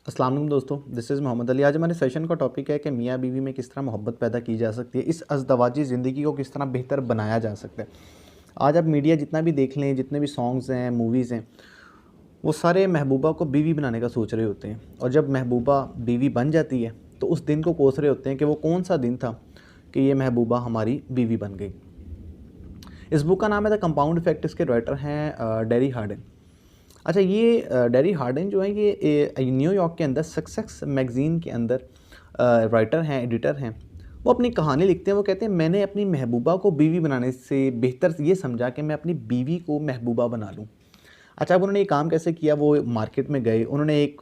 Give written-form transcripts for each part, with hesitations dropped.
अस्सलाम वालेकुम दोस्तों, दिस इज़ मोहम्मद अली। आज हमारे सेशन का टॉपिक है कि मियाँ बीवी में किस तरह मोहब्बत पैदा की जा सकती है, इस अज़दवाजी ज़िंदगी को किस तरह बेहतर बनाया जा सकता है। आज आप मीडिया जितना भी देख लें, जितने भी सॉन्ग्स हैं, मूवीज़ हैं, वो सारे महबूबा को बीवी बनाने का सोच रहे होते हैं। और जब महबूबा बीवी बन जाती है तो उस दिन को कोस रहे होते हैं कि वो कौन सा दिन था कि ये महबूबा हमारी बीवी बन गई। इस बुक का नाम है द कंपाउंड इफेक्ट। इसके राइटर हैं डेरी हार्डिन। अच्छा, ये डेरी हार्डिन जो है ये न्यूयॉर्क के अंदर सक्सेस मैगज़ीन के अंदर राइटर हैं, एडिटर हैं। वो अपनी कहानी लिखते हैं। वो कहते हैं मैंने अपनी महबूबा को बीवी बनाने से बेहतर ये समझा कि मैं अपनी बीवी को महबूबा बना लूँ। अच्छा, अब उन्होंने ये काम कैसे किया? वो मार्केट में गए, उन्होंने एक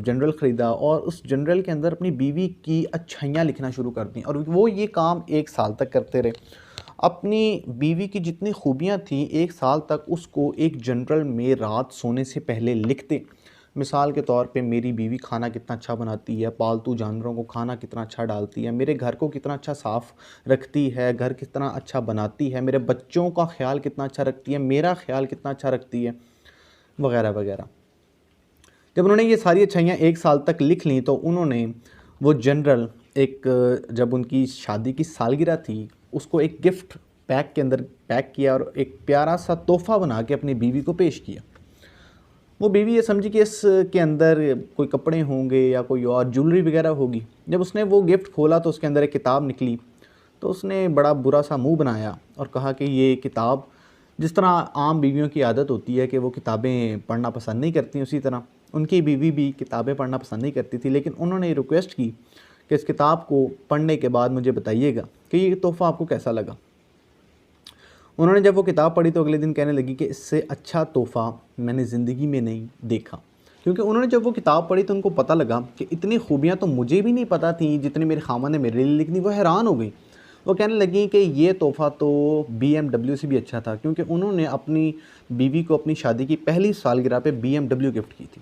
जनरल ख़रीदा और उस जनरल के अंदर अपनी बीवी की अच्छाइयाँ लिखना शुरू कर दी और वो ये काम 1 साल तक करते रहे। अपनी बीवी की जितनी खूबियाँ थीं 1 साल तक उसको एक जनरल में रात सोने से पहले लिखते। मिसाल के तौर पे मेरी बीवी खाना कितना अच्छा बनाती है, पालतू जानवरों को खाना कितना अच्छा डालती है, मेरे घर को कितना अच्छा साफ़ रखती है, घर कितना अच्छा बनाती है, मेरे बच्चों का ख़्याल कितना अच्छा रखती है, मेरा ख़्याल कितना अच्छा रखती है, वग़ैरह वग़ैरह। जब उन्होंने ये सारी अच्छाइयाँ 1 साल तक लिख लीं तो उन्होंने वो जनरल जब उनकी शादी की सालगिरह थी, उसको एक गिफ्ट पैक के अंदर पैक किया और एक प्यारा-सा तोहफ़ा बना के अपनी बीवी को पेश किया। वो बीवी ये समझी कि इसके अंदर कोई कपड़े होंगे या कोई और ज्वेलरी वग़ैरह होगी। जब उसने वो गिफ्ट खोला तो उसके अंदर एक किताब निकली, तो उसने बड़ा बुरा-सा मुँह बनाया और कहा कि ये किताब, जिस तरह आम बीवियों की आदत होती है कि वो किताबें पढ़ना पसंद नहीं करती, उसी तरह उनकी बीवी भी किताबें पढ़ना पसंद नहीं करती थी। लेकिन उन्होंने रिक्वेस्ट की कि इस किताब को पढ़ने के बाद मुझे बताइएगा कि ये तोहफ़ा आपको कैसा लगा। उन्होंने जब वो किताब पढ़ी तो अगले दिन कहने लगी कि इससे अच्छा तोहफ़ा मैंने ज़िंदगी में नहीं देखा। क्योंकि उन्होंने जब वो किताब पढ़ी तो उनको पता लगा कि इतनी खूबियाँ तो मुझे भी नहीं पता थी जितनी मेरे खामन ने मेरे लिए लिखी। वो हैरान हो गई। वो कहने लगी कि ये तोहफ़ा तो BMW से भी अच्छा था, क्योंकि उन्होंने अपनी बीवी को अपनी शादी की पहली सालगिरह पे BMW गिफ्ट की थी।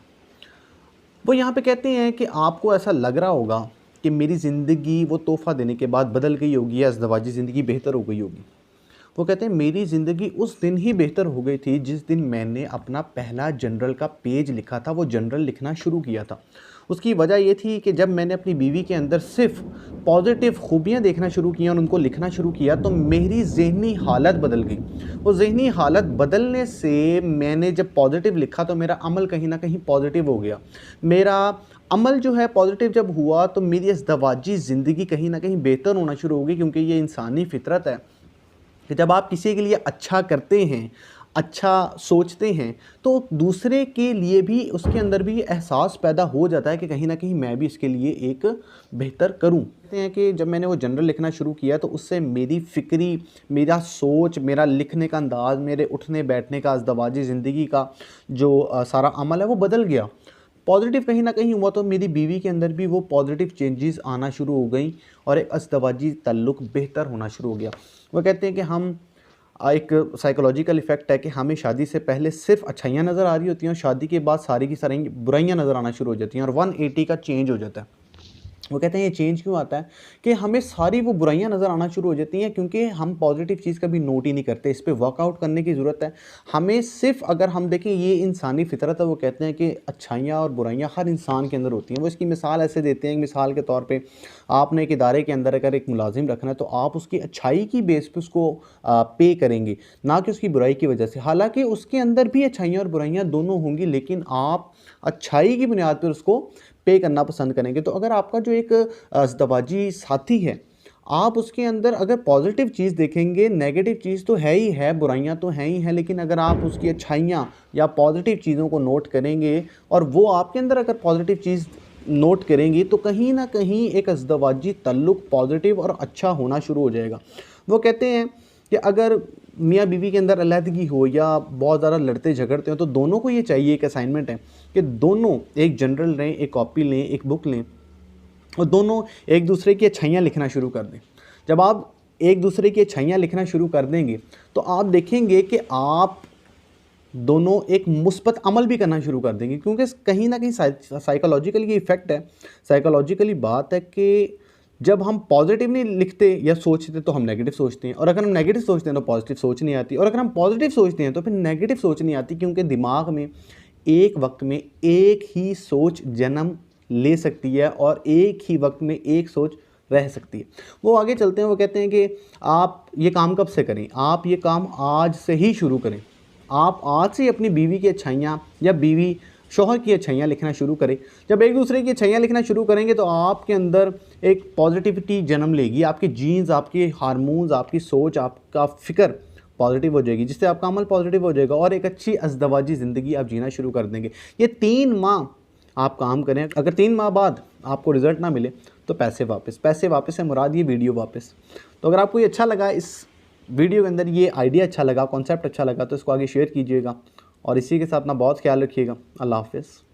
वो यहाँ पे कहते हैं कि आपको ऐसा लग रहा होगा कि मेरी ज़िंदगी वो तोहफ़ा देने के बाद बदल गई होगी या अज़दवाजी ज़िंदगी बेहतर हो गई होगी। वो कहते हैं मेरी ज़िंदगी उस दिन ही बेहतर हो गई थी जिस दिन मैंने अपना पहला जनरल का पेज लिखा था, वो जनरल लिखना शुरू किया था। उसकी वजह ये थी कि जब मैंने अपनी बीवी के अंदर सिर्फ़ पॉज़िटिव खूबियाँ देखना शुरू की और उनको लिखना शुरू किया तो मेरी ज़हनी हालत बदल गई। वो ज़हनी हालत बदलने से मैंने जब पॉज़िटिव लिखा तो मेरा अमल कहीं न कहीं पॉज़िटिव हो गया। मेरा अमल जो है पॉज़िटिव जब हुआ तो मेरी अज़दवाजी ज़िंदगी कहीं न कहीं बेहतर होना शुरू हो गई, क्योंकि ये इंसानी फ़ितरत है कि जब आप किसी के लिए अच्छा करते हैं, अच्छा सोचते हैं, तो दूसरे के लिए भी उसके अंदर भी ये एहसास पैदा हो जाता है कि कहीं न कहीं मैं भी इसके लिए एक बेहतर करूँ। कहते हैं कि जब मैंने वो जनरल लिखना शुरू किया तो उससे मेरी फ़िक्री, मेरा सोच, मेरा लिखने का अंदाज़, मेरे उठने-बैठने का, अज़दवाजी ज़िंदगी का जो सारा अमल है वो बदल गया। पॉज़िटिव कहीं न कहीं हुआ तो मेरी बीवी के अंदर भी वो पॉज़िटिव चेंजेस आना शुरू हो गई और एक अज़दवाजी ताल्लुक़ बेहतर होना शुरू हो गया। वो कहते हैं कि हम एक साइकोलॉजिकल इफ़ेक्ट है कि हमें शादी से पहले सिर्फ़ अच्छाइयाँ नज़र आ रही होती हैं और शादी के बाद सारी की सारी बुराइयाँ नज़र आना शुरू हो जाती हैं और 180 का चेंज हो जाता है। वो कहते हैं ये चेंज क्यों आता है कि हमें सारी वो बुराइयाँ नज़र आना शुरू हो जाती हैं, क्योंकि हम पॉज़िटिव चीज़ कभी नोट ही नहीं करते। इस पे वर्कआउट करने की ज़रूरत है। हमें सिर्फ़ अगर हम देखें, ये इंसानी फ़ितरत है। वो कहते हैं कि अच्छाइयाँ और बुराइयाँ हर इंसान के अंदर होती हैं। वो इसकी मिसाल ऐसे देते हैं, मिसाल के तौर पे आपने एक इदारे के अंदर अगर एक मुलाज़िम रखना है तो आप उसकी अच्छाई की बेस पे उसको पे करेंगे, ना कि उसकी बुराई की वजह से। हालाँकि उसके अंदर भी अच्छाइयाँ और बुराइयाँ दोनों होंगी, लेकिन आप अच्छाई की बुनियाद पर उसको पे करना पसंद करेंगे। तो अगर आपका जो एक अज़दवाजी साथी है, आप उसके अंदर अगर पॉज़िटिव चीज़ देखेंगे, नेगेटिव चीज़ तो है ही है, बुराइयाँ तो हैं ही हैं, लेकिन अगर आप उसकी अच्छाइयाँ या पॉज़िटिव चीज़ों को नोट करेंगे और वो आपके अंदर अगर पॉज़िटिव चीज़ नोट करेंगी तो कहीं न कहीं एक अज़दवाजी ताल्लुक़ पॉज़िटिव और अच्छा होना शुरू हो जाएगा। वो कहते हैं कि अगर मियाँ-बीवी के अंदर अलहदगी हो या बहुत ज़्यादा लड़ते झगड़ते हो तो दोनों को ये चाहिए, एक असाइनमेंट है कि दोनों एक जनरल लें, एक कॉपी लें, एक बुक लें और दोनों एक दूसरे की अच्छाइयाँ लिखना शुरू कर दें। जब आप एक दूसरे की अच्छाइयाँ लिखना शुरू कर देंगे तो आप देखेंगे कि आप दोनों एक मुस्बत अमल भी करना शुरू कर देंगे, क्योंकि कहीं न कहीं साइकोलॉजिकली ये इफ़ेक्ट है। साइकोलॉजिकली बात है कि जब हम पॉज़िटिव नहीं लिखते या सोचते तो हम नेगेटिव सोचते हैं, और अगर हम नेगेटिव सोचते हैं तो पॉज़िटिव सोच नहीं आती, और अगर हम पॉज़िटिव सोचते हैं तो फिर नेगेटिव सोच नहीं आती, क्योंकि दिमाग में एक वक्त में एक ही सोच जन्म ले सकती है और एक ही वक्त में एक सोच रह सकती है। वो आगे चलते हैं, वो कहते हैं कि आप ये काम कब से करें, आप ये काम आज से ही शुरू करें। आप आज से अपनी बीवी की अच्छाइयाँ या बीवी शौहर की अच्छाइयाँ लिखना शुरू करें। जब एक दूसरे की अच्छाइयाँ लिखना शुरू करेंगे तो आपके अंदर एक पॉजिटिविटी जन्म लेगी, आपके जीन्स, आपके हार्मोन्स, आपकी सोच, आपका फ़िक्र पॉजिटिव हो जाएगी, जिससे आपका अमल पॉजिटिव हो जाएगा और एक अच्छी अज़दवाजी ज़िंदगी आप जीना शुरू कर देंगे। ये 3 माह आप काम करें, अगर 3 माह बाद आपको रिज़ल्ट ना मिले तो पैसे वापस से मुराद ये वीडियो वापस। तो अगर आपको ये अच्छा लगा, इस वीडियो के अंदर ये आइडिया अच्छा लगा, कॉन्सेप्ट अच्छा लगा, तो इसको आगे शेयर कीजिएगा और इसी के साथ अपना बहुत ख्याल रखिएगा। अल्लाह हाफ़िज़।